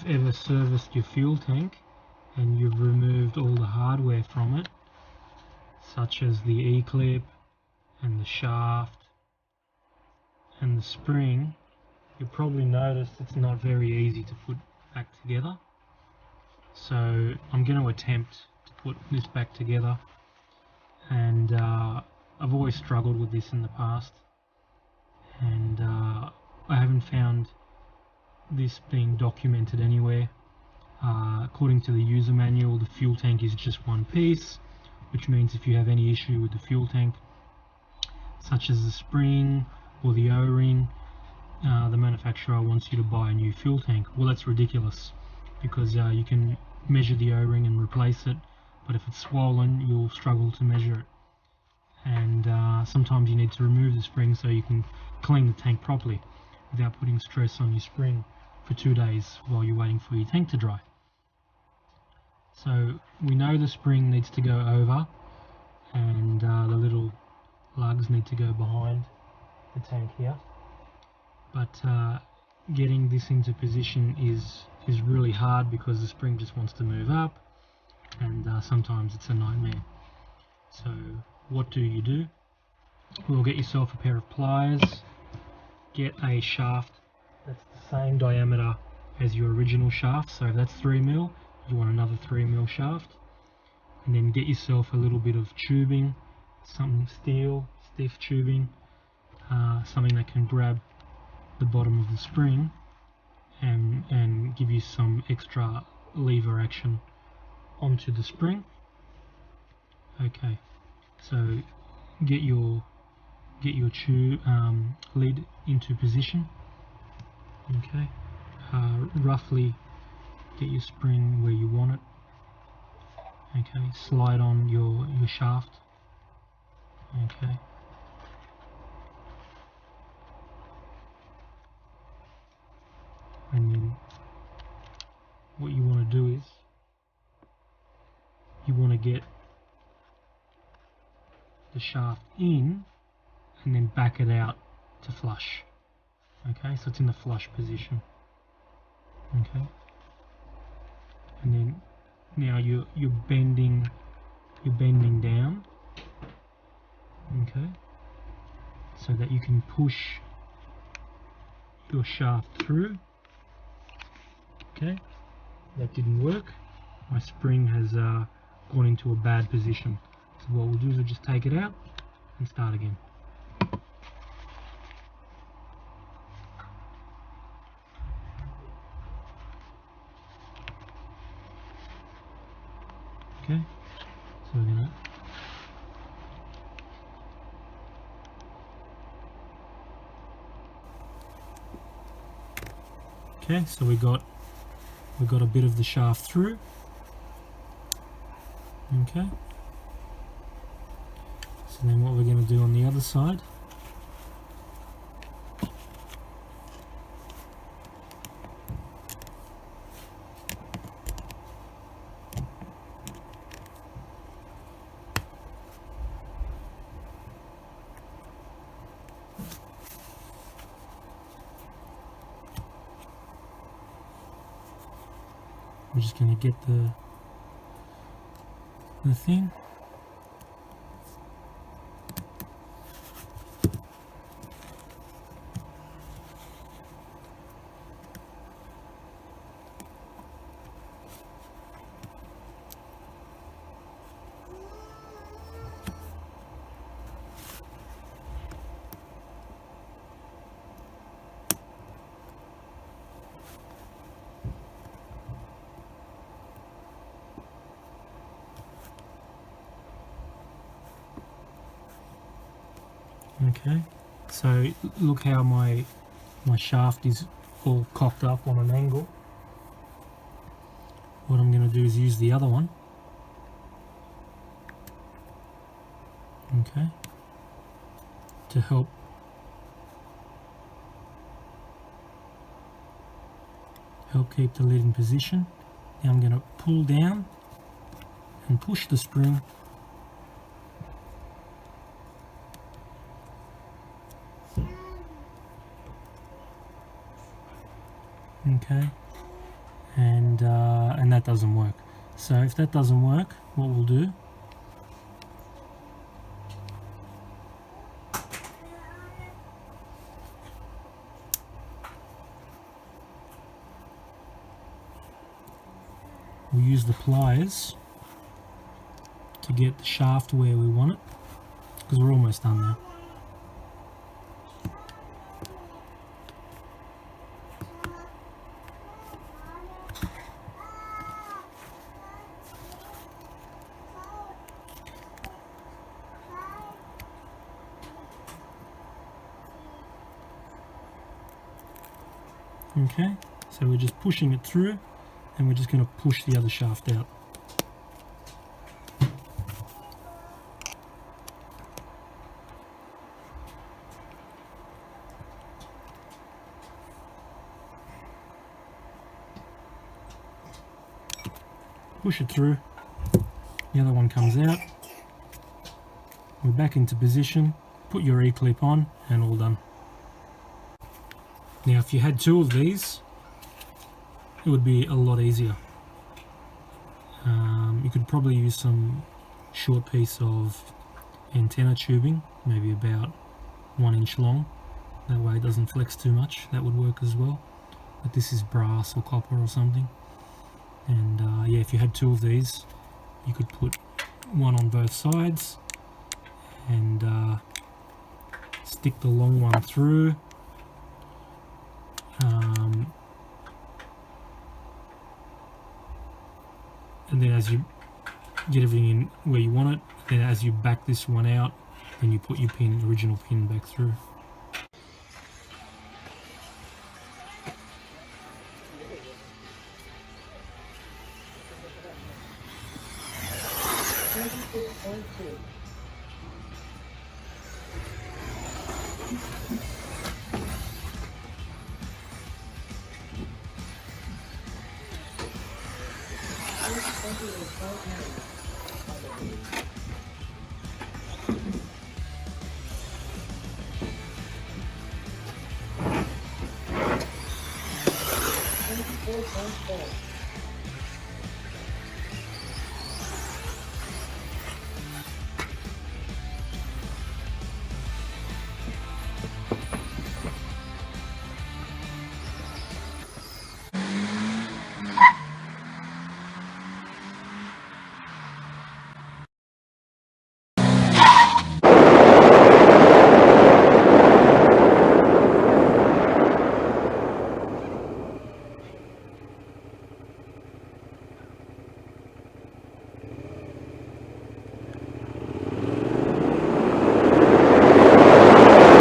you've ever serviced your fuel tank and you've removed all the hardware from it, such as the E-clip and the shaft and the spring, you'll probably notice it's not very easy to put back together. So I'm going to attempt to put this back together, and I've always struggled with this in the past, and I haven't found this being documented anywhere. According to the user manual, the fuel tank is just one piece, which means if you have any issue with the fuel tank, such as the spring or the O-ring, the manufacturer wants you to buy a new fuel tank. Well, that's ridiculous, because you can measure the O-ring and replace it, but if it's swollen, you'll struggle to measure it. And sometimes you need to remove the spring so you can clean the tank properly without putting stress on your spring for 2 days while you're waiting for your tank to dry. So we know the spring needs to go over, and the little lugs need to go behind the tank here. But getting this into position is really hard, because the spring just wants to move up, and sometimes it's a nightmare. So what do? Well, get yourself a pair of pliers, get a shaft that's the same diameter as your original shaft. So if that's 3mm, you want another 3mm shaft, and then get yourself a little bit of tubing, something steel, stiff tubing, something that can grab the bottom of the spring and give you some extra lever action onto the spring. Okay, so get your tube lid into position. Okay, roughly get your spring where you want it. Okay, slide on your shaft. Okay, and then what you want to do is you want to get the shaft in and then back it out to flush. Okay, so it's in the flush position. Okay, and then now you're bending down. Okay, so that you can push your shaft through. Okay, that didn't work. My spring has gone into a bad position. So what we'll do is we'll just take it out and start again. Okay, so we're gonna so we got a bit of the shaft through. Okay, so then what we're going to do on the other side, we're just going to get the thing. Okay, so look how my shaft is all cocked up on an angle. What I'm going to do is use the other one. Okay, to help keep the lid in position. Now I'm going to pull down and push the spring . Okay, and that doesn't work. So if that doesn't work, what we'll do, we'll use the pliers to get the shaft where we want it, because we're almost done now. Okay, so we're just pushing it through, and we're just going to push the other shaft out. Push it through, the other one comes out, we're back into position, put your E-clip on, and all done. Now if you had two of these, it would be a lot easier. You could probably use some short piece of antenna tubing, maybe about 1 inch long, that way it doesn't flex too much. That would work as well, but this is brass or copper or something. And yeah, if you had two of these, you could put one on both sides and stick the long one through. And then as you get everything in where you want it, then as you back this one out, then you put your original pin back through.